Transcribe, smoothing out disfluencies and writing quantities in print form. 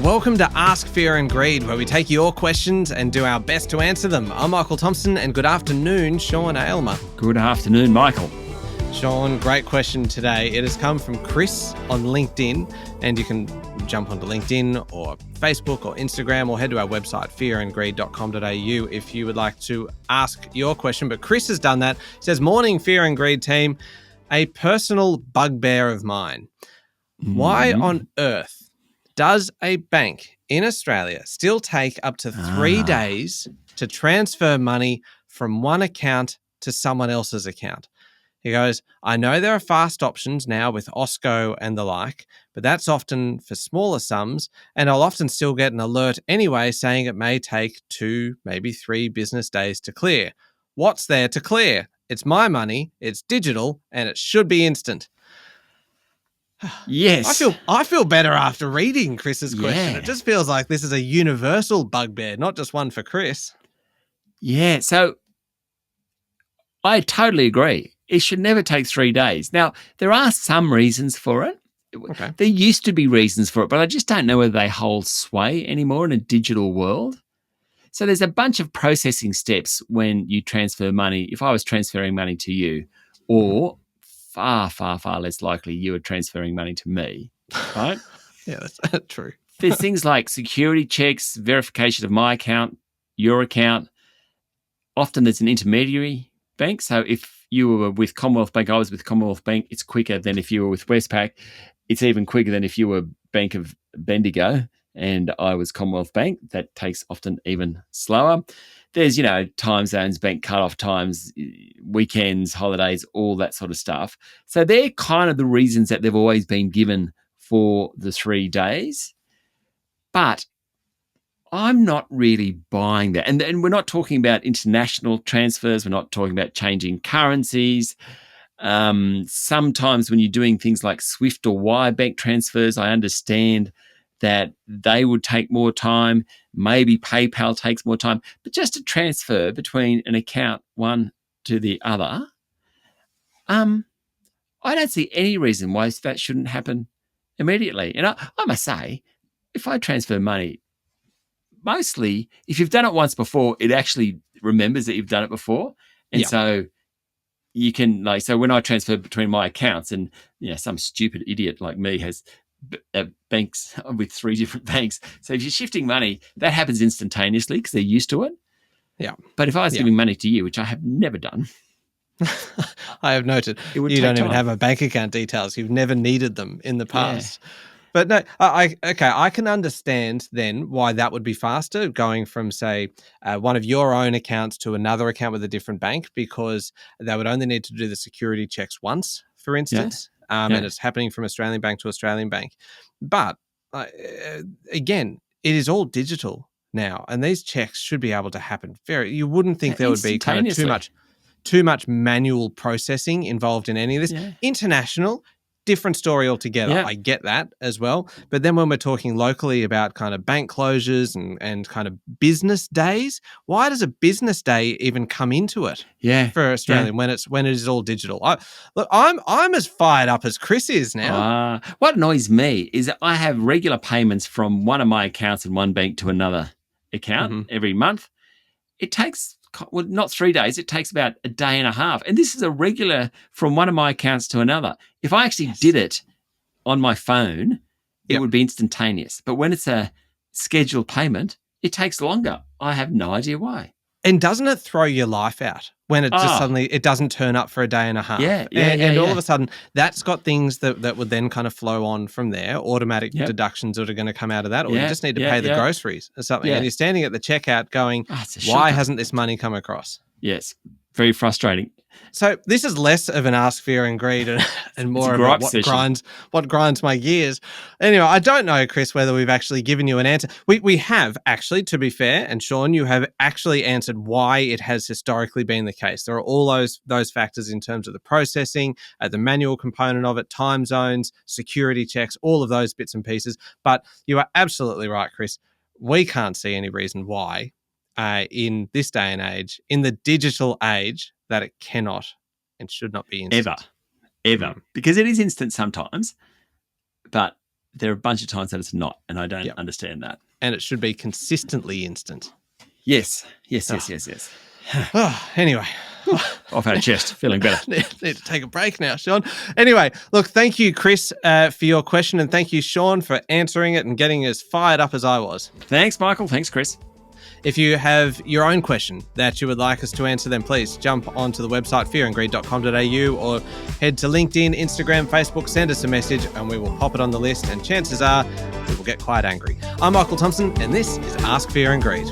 Welcome to Ask Fear and Greed, where we take your questions and do our best to answer them. I'm Michael Thompson, and good afternoon, Sean Aylmer. Good afternoon, Michael. Sean, great question today. It has come from Chris on LinkedIn, and you can jump onto LinkedIn or Facebook or Instagram or head to our website, fearandgreed.com.au, if you would like to ask your question. But Chris has done that. He says, "Morning, Fear and Greed team. A personal bugbear of mine. Why on earth does a bank in Australia still take up to 3 days to transfer money from one account to someone else's account?" He goes, "I know there are fast options now with Osko and the like, but that's often for smaller sums, and I'll often still get an alert anyway saying it may take 2, maybe 3 business days to clear. What's there to clear? It's my money, it's digital, and it should be instant." Yes. I feel better after reading Chris's question. Yeah. It just feels like this is a universal bugbear, not just one for Chris. Yeah, so I totally agree. It should never take 3 days. Now, there are some reasons for it. Okay. There used to be reasons for it, but I just don't know whether they hold sway anymore in a digital world. So there's a bunch of processing steps when you transfer money. If I was transferring money to you, or far, far, far less likely you are transferring money to me, right? Yeah, that's true. There's things like security checks, verification of my account, your account. Often there's an intermediary bank. So if you were with Commonwealth Bank, I was with Commonwealth Bank, it's quicker than if you were with Westpac. It's even quicker than if you were Bank of Bendigo and I was Commonwealth Bank. That takes often even slower. There's, time zones, bank cutoff times, weekends, holidays, all that sort of stuff. So they're kind of the reasons that they've always been given for the 3 days. But I'm not really buying that. And we're not talking about international transfers. We're not talking about changing currencies. Sometimes when you're doing things like Swift or Wire bank transfers, I understand that they would take more time. Maybe PayPal takes more time. But just to transfer between an account, one to the other, I don't see any reason why that shouldn't happen immediately. And I must say, if I transfer money, mostly, if you've done it once before, it actually remembers that you've done it before. And so you can, so when I transfer between my accounts and, some stupid idiot like me has banks with 3 different banks. So if you're shifting money, that happens instantaneously because they're used to it. Yeah. But if I was giving money to you, which I have never done. I have noted you don't even have a bank account details. You've never needed them in the past. Yeah. But no, I can understand then why that would be faster, going from, say, one of your own accounts to another account with a different bank, because they would only need to do the security checks once, for instance, and it's happening from Australian bank to Australian bank. But again, it is all digital now, and these checks should be able to happen you wouldn't think there would be kind of too much manual processing involved in any of this. Yeah. International, different story altogether. Yeah. I get that as well. But then when we're talking locally about kind of bank closures and kind of business days, why does a business day even come into it for Australian when it is all digital? I'm as fired up as Chris is now. What annoys me is that I have regular payments from one of my accounts in one bank to another account every month. It takes not 3 days, it takes about a day and a half. And this is a regular from one of my accounts to another. If I actually did it on my phone, it would be instantaneous. But when it's a scheduled payment, it takes longer. I have no idea why. And doesn't it throw your life out when it just suddenly, it doesn't turn up for a day and a half? And all of a sudden, that's got things that would then kind of flow on from there, automatic deductions that are going to come out of that, or you just need to pay the groceries or something. And you're standing at the checkout going, why hasn't this money come across? Yes, very frustrating. So this is less of an Ask Fear and Greed and more about what grinds my gears. Anyway, I don't know, Chris, whether we've actually given you an answer. We have actually, to be fair, and Sean, you have actually answered why it has historically been the case. There are all those factors in terms of the processing, the manual component of it, time zones, security checks, all of those bits and pieces. But you are absolutely right, Chris. We can't see any reason why in this day and age, in the digital age, that it cannot and should not be instant. Ever. Because it is instant sometimes, but there are a bunch of times that it's not, and I don't understand that. And it should be consistently instant. Yes. Anyway. Off our chest, feeling better. Need to take a break now, Sean. Anyway, look, thank you, Chris, for your question, and thank you, Sean, for answering it and getting as fired up as I was. Thanks, Michael. Thanks, Chris. If you have your own question that you would like us to answer, then please jump onto the website fearandgreed.com.au or head to LinkedIn, Instagram, Facebook, send us a message and we will pop it on the list, and chances are we will get quite angry. I'm Michael Thompson and this is Ask Fear and Greed.